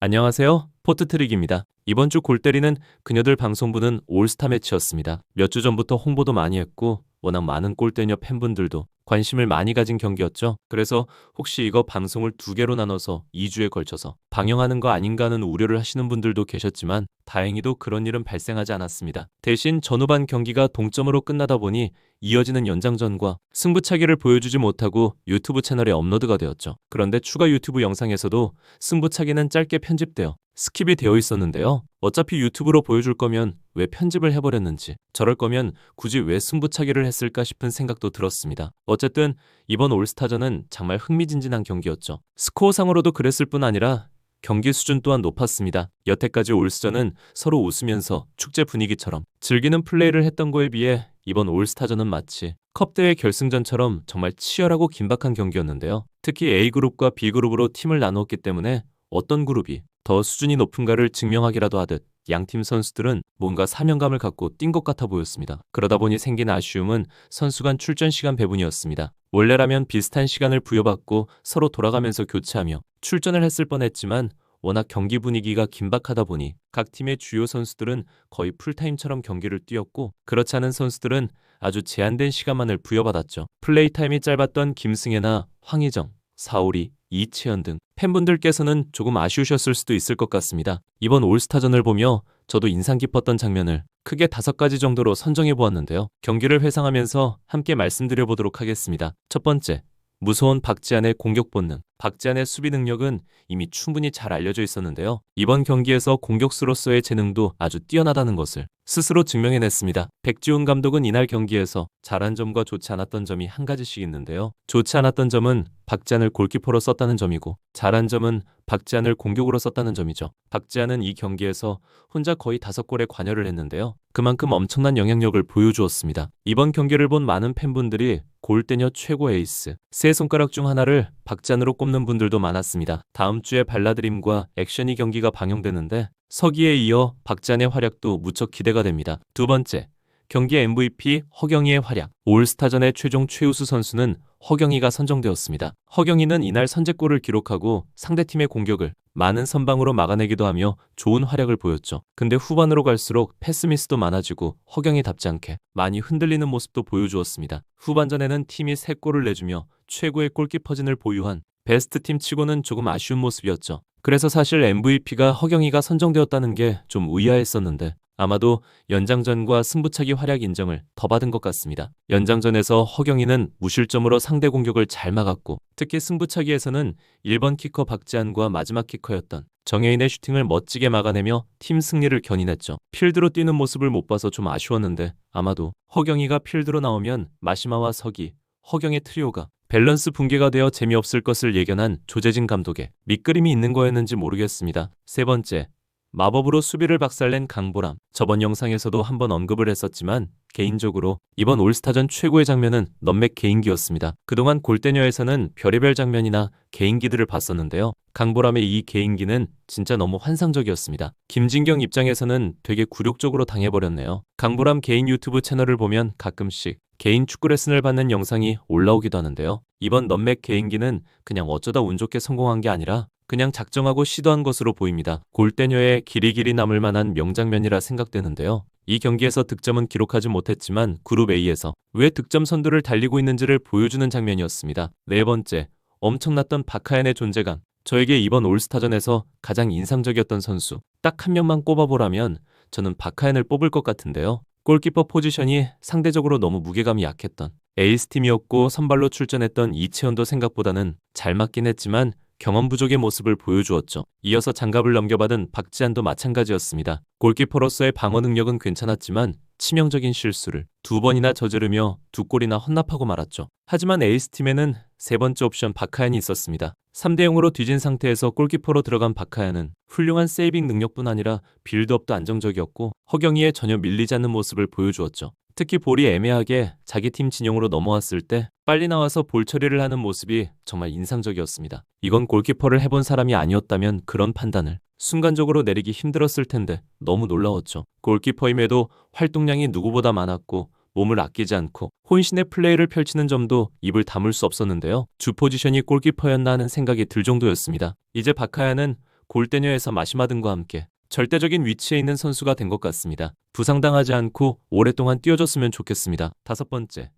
안녕하세요. 포트트릭입니다. 이번 주 골 때리는 그녀들 방송부는 올스타 매치였습니다. 몇 주 전부터 홍보도 많이 했고 워낙 많은 골대녀 팬분들도 관심을 많이 가진 경기였죠. 그래서 혹시 이거 방송을 두 개로 나눠서 2주에 걸쳐서 방영하는 거 아닌가 하는 우려를 하시는 분들도 계셨지만 다행히도 그런 일은 발생하지 않았습니다. 대신 전후반 경기가 동점으로 끝나다 보니 이어지는 연장전과 승부차기를 보여주지 못하고 유튜브 채널에 업로드가 되었죠. 그런데 추가 유튜브 영상에서도 승부차기는 짧게 편집되어 스킵이 되어 있었는데요. 어차피 유튜브로 보여줄 거면 왜 편집을 해버렸는지, 저럴 거면 굳이 왜 승부차기를 했을까 싶은 생각도 들었습니다. 어쨌든 이번 올스타전은 정말 흥미진진한 경기였죠. 스코어상으로도 그랬을 뿐 아니라 경기 수준 또한 높았습니다. 여태까지 올스전은 서로 웃으면서 축제 분위기처럼 즐기는 플레이를 했던 거에 비해 이번 올스타전은 마치 컵대회 결승전처럼 정말 치열하고 긴박한 경기였는데요. 특히 A그룹과 B그룹으로 팀을 나누었기 때문에 어떤 그룹이 더 수준이 높은가를 증명하기라도 하듯 양팀 선수들은 뭔가 사명감을 갖고 뛴 것 같아 보였습니다. 그러다 보니 생긴 아쉬움은 선수 간 출전 시간 배분이었습니다. 원래라면 비슷한 시간을 부여받고 서로 돌아가면서 교체하며 출전을 했을 뻔했지만 워낙 경기 분위기가 긴박하다 보니 각 팀의 주요 선수들은 거의 풀타임처럼 경기를 뛰었고 그렇지 않은 선수들은 아주 제한된 시간만을 부여받았죠. 플레이 타임이 짧았던 김승혜나 황희정, 사오리, 이채연 등 팬분들께서는 조금 아쉬우셨을 수도 있을 것 같습니다. 이번 올스타전을 보며 저도 인상 깊었던 장면을 크게 5가지 정도로 선정해 보았는데요. 경기를 회상하면서 함께 말씀드려 보도록 하겠습니다. 첫 번째, 무서운 박지한의 공격 본능. 박지한의 수비 능력은 이미 충분히 잘 알려져 있었는데요. 이번 경기에서 공격수로서의 재능도 아주 뛰어나다는 것을 스스로 증명해냈습니다. 백지훈 감독은 이날 경기에서 잘한 점과 좋지 않았던 점이 한 가지씩 있는데요. 좋지 않았던 점은 박지한을 골키퍼로 썼다는 점이고 잘한 점은 박지한을 공격으로 썼다는 점이죠. 박지한은 이 경기에서 혼자 거의 5골에 관여를 했는데요. 그만큼 엄청난 영향력을 보여주었습니다. 이번 경기를 본 많은 팬분들이 골대녀 최고 에이스, 세 손가락 중 하나를 박지한으로 꼽는 분들도 많았습니다. 다음 주에 발라드림과 액션이 경기가 방영되는데 서기에 이어 박지한의 활약도 무척 기대가 됩니다. 두 번째, 경기 MVP 허경희의 활약. 올스타전의 최종 최우수 선수는 허경희가 선정되었습니다. 허경희는 이날 선제골을 기록하고 상대팀의 공격을 많은 선방으로 막아내기도 하며 좋은 활약을 보였죠. 근데 후반으로 갈수록 패스미스도 많아지고 허경희답지 않게 많이 흔들리는 모습도 보여주었습니다. 후반전에는 팀이 3골을 내주며 최고의 골키퍼진을 보유한 베스트 팀 치고는 조금 아쉬운 모습이었죠. 그래서 사실 MVP가 허경희가 선정되었다는 게 좀 의아했었는데 아마도 연장전과 승부차기 활약 인정을 더 받은 것 같습니다. 연장전에서 허경희는 무실점으로 상대 공격을 잘 막았고 특히 승부차기에서는 1번 키커 박지한과 마지막 키커였던 정혜인의 슈팅을 멋지게 막아내며 팀 승리를 견인했죠. 필드로 뛰는 모습을 못 봐서 좀 아쉬웠는데 아마도 허경희가 필드로 나오면 마시마와 서기, 허경의 트리오가 밸런스 붕괴가 되어 재미없을 것을 예견한 조재진 감독의 밑그림이 있는 거였는지 모르겠습니다. 세 번째, 마법으로 수비를 박살낸 강보람. 저번 영상에서도 한번 언급을 했었지만 개인적으로 이번 올스타전 최고의 장면은 넘맥 개인기였습니다. 그동안 골대녀에서는 별의별 장면이나 개인기들을 봤었는데요. 강보람의 이 개인기는 진짜 너무 환상적이었습니다. 김진경 입장에서는 되게 굴욕적으로 당해버렸네요. 강보람 개인 유튜브 채널을 보면 가끔씩 개인 축구 레슨을 받는 영상이 올라오기도 하는데요. 이번 넘맥 개인기는 그냥 어쩌다 운 좋게 성공한 게 아니라 그냥 작정하고 시도한 것으로 보입니다. 골대녀의 길이 남을 만한 명장면이라 생각되는데요. 이 경기에서 득점은 기록하지 못했지만 그룹 A에서 왜 득점 선두를 달리고 있는지를 보여주는 장면이었습니다. 네 번째, 엄청났던 박하연의 존재감. 저에게 이번 올스타전에서 가장 인상적이었던 선수 딱 한 명만 꼽아보라면 저는 박하연을 뽑을 것 같은데요. 골키퍼 포지션이 상대적으로 너무 무게감이 약했던 에이스팀이었고 선발로 출전했던 이채연도 생각보다는 잘 맞긴 했지만 경험 부족의 모습을 보여주었죠. 이어서 장갑을 넘겨받은 박지한도 마찬가지였습니다. 골키퍼로서의 방어 능력은 괜찮았지만 치명적인 실수를 2번이나 저지르며 2골이나 헌납하고 말았죠. 하지만 에이스팀에는 세 번째 옵션 박하연이 있었습니다. 3대0으로 뒤진 상태에서 골키퍼로 들어간 박하연은 훌륭한 세이빙 능력뿐 아니라 빌드업도 안정적이었고 허경희에 전혀 밀리지 않는 모습을 보여주었죠. 특히 볼이 애매하게 자기 팀 진영으로 넘어왔을 때 빨리 나와서 볼 처리를 하는 모습이 정말 인상적이었습니다. 이건 골키퍼를 해본 사람이 아니었다면 그런 판단을 순간적으로 내리기 힘들었을 텐데 너무 놀라웠죠. 골키퍼임에도 활동량이 누구보다 많았고 몸을 아끼지 않고 혼신의 플레이를 펼치는 점도 입을 다물 수 없었는데요. 주 포지션이 골키퍼였나 하는 생각이 들 정도였습니다. 이제 박하연은 골대녀에서 마시마 등과 함께 절대적인 위치에 있는 선수가 된 것 같습니다. 부상당하지 않고 오랫동안 뛰어줬으면 좋겠습니다. 5번째,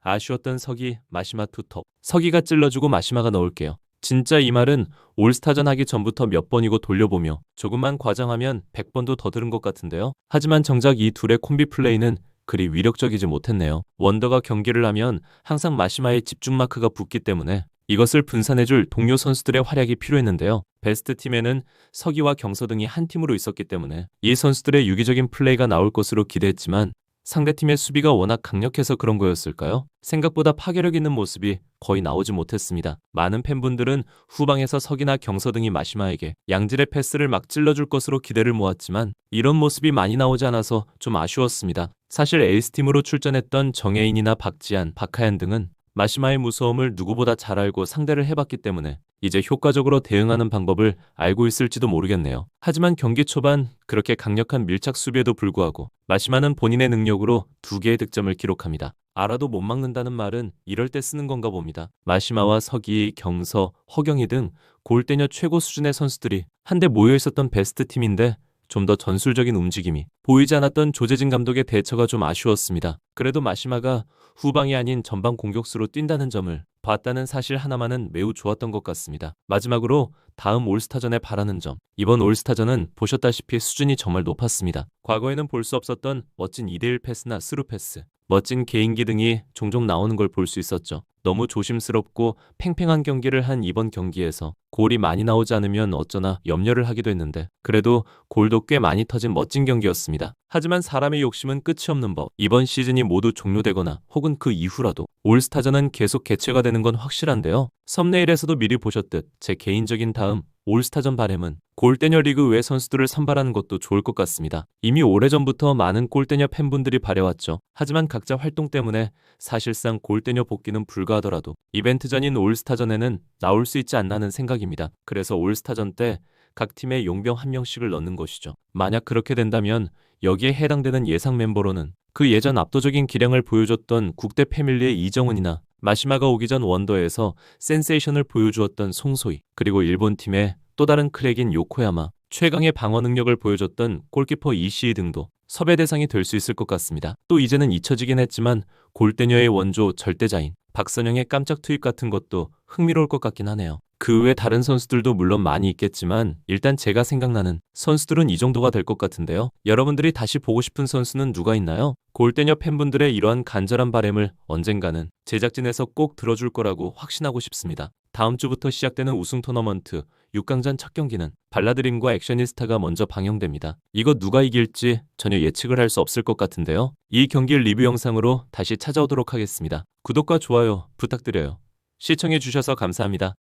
아쉬웠던 서기 마시마 투톱. 서기가 찔러주고 마시마가 넣을게요. 진짜 이 말은 올스타전 하기 전부터 몇 번이고 돌려보며 조금만 과장하면 100번도 더 들은 것 같은데요. 하지만 정작 이 둘의 콤비 플레이는 그리 위력적이지 못했네요. 원더가 경기를 하면 항상 마시마의 집중 마크가 붙기 때문에 이것을 분산해줄 동료 선수들의 활약이 필요했는데요. 베스트 팀에는 서기와 경서 등이 한 팀으로 있었기 때문에 이 선수들의 유기적인 플레이가 나올 것으로 기대했지만 상대팀의 수비가 워낙 강력해서 그런 거였을까요? 생각보다 파괴력 있는 모습이 거의 나오지 못했습니다. 많은 팬분들은 후방에서 석이나 경서 등이 마시마에게 양질의 패스를 막 찔러줄 것으로 기대를 모았지만 이런 모습이 많이 나오지 않아서 좀 아쉬웠습니다. 사실 에이스팀으로 출전했던 정혜인이나 박지한, 박하연 등은 마시마의 무서움을 누구보다 잘 알고 상대를 해봤기 때문에 이제 효과적으로 대응하는 방법을 알고 있을지도 모르겠네요. 하지만 경기 초반 그렇게 강력한 밀착 수비에도 불구하고 마시마는 본인의 능력으로 2개의 득점을 기록합니다. 알아도 못 막는다는 말은 이럴 때 쓰는 건가 봅니다. 마시마와 서기, 경서, 허경희 등 골대녀 최고 수준의 선수들이 한데 모여 있었던 베스트 팀인데 좀 더 전술적인 움직임이 보이지 않았던 조재진 감독의 대처가 좀 아쉬웠습니다. 그래도 마시마가 후방이 아닌 전방 공격수로 뛴다는 점을 봤다는 사실 하나만은 매우 좋았던 것 같습니다. 마지막으로 다음 올스타전에 바라는 점. 이번 올스타전은 보셨다시피 수준이 정말 높았습니다. 과거에는 볼 수 없었던 멋진 2대1 패스나 스루 패스, 멋진 개인기 등이 종종 나오는 걸 볼 수 있었죠. 너무 조심스럽고 팽팽한 경기를 한 이번 경기에서 골이 많이 나오지 않으면 어쩌나 염려를 하기도 했는데 그래도 골도 꽤 많이 터진 멋진 경기였습니다. 하지만 사람의 욕심은 끝이 없는 법. 이번 시즌이 모두 종료되거나 혹은 그 이후라도 올스타전은 계속 개최가 되는 건 확실한데요. 썸네일에서도 미리 보셨듯 제 개인적인 다음 올스타전 바램은 골대녀 리그 외 선수들을 선발하는 것도 좋을 것 같습니다. 이미 오래전부터 많은 골대녀 팬분들이 바래왔죠. 하지만 각자 활동 때문에 사실상 골대녀 복귀는 불가하더라도 이벤트 전인 올스타전에는 나올 수 있지 않나는 생각입니다. 그래서 올스타전 때 각 팀에 용병 한 명씩을 넣는 것이죠. 만약 그렇게 된다면 여기에 해당되는 예상 멤버로는 그 예전 압도적인 기량을 보여줬던 국대 패밀리의 이정은이나 마시마가 오기 전 원더에서 센세이션을 보여주었던 송소희, 그리고 일본 팀의 또 다른 크랙인 요코야마, 최강의 방어 능력을 보여줬던 골키퍼 이시이 등도 섭외 대상이 될 수 있을 것 같습니다. 또 이제는 잊혀지긴 했지만 골대녀의 원조 절대자인 박선영의 깜짝 투입 같은 것도 흥미로울 것 같긴 하네요. 그 외 다른 선수들도 물론 많이 있겠지만 일단 제가 생각나는 선수들은 이 정도가 될 것 같은데요. 여러분들이 다시 보고 싶은 선수는 누가 있나요? 골대녀 팬분들의 이러한 간절한 바램을 언젠가는 제작진에서 꼭 들어줄 거라고 확신하고 싶습니다. 다음 주부터 시작되는 우승 토너먼트 6강전 첫 경기는 발라드림과 액션니스타가 먼저 방영됩니다. 이거 누가 이길지 전혀 예측을 할 수 없을 것 같은데요. 이 경기 리뷰 영상으로 다시 찾아오도록 하겠습니다. 구독과 좋아요 부탁드려요. 시청해주셔서 감사합니다.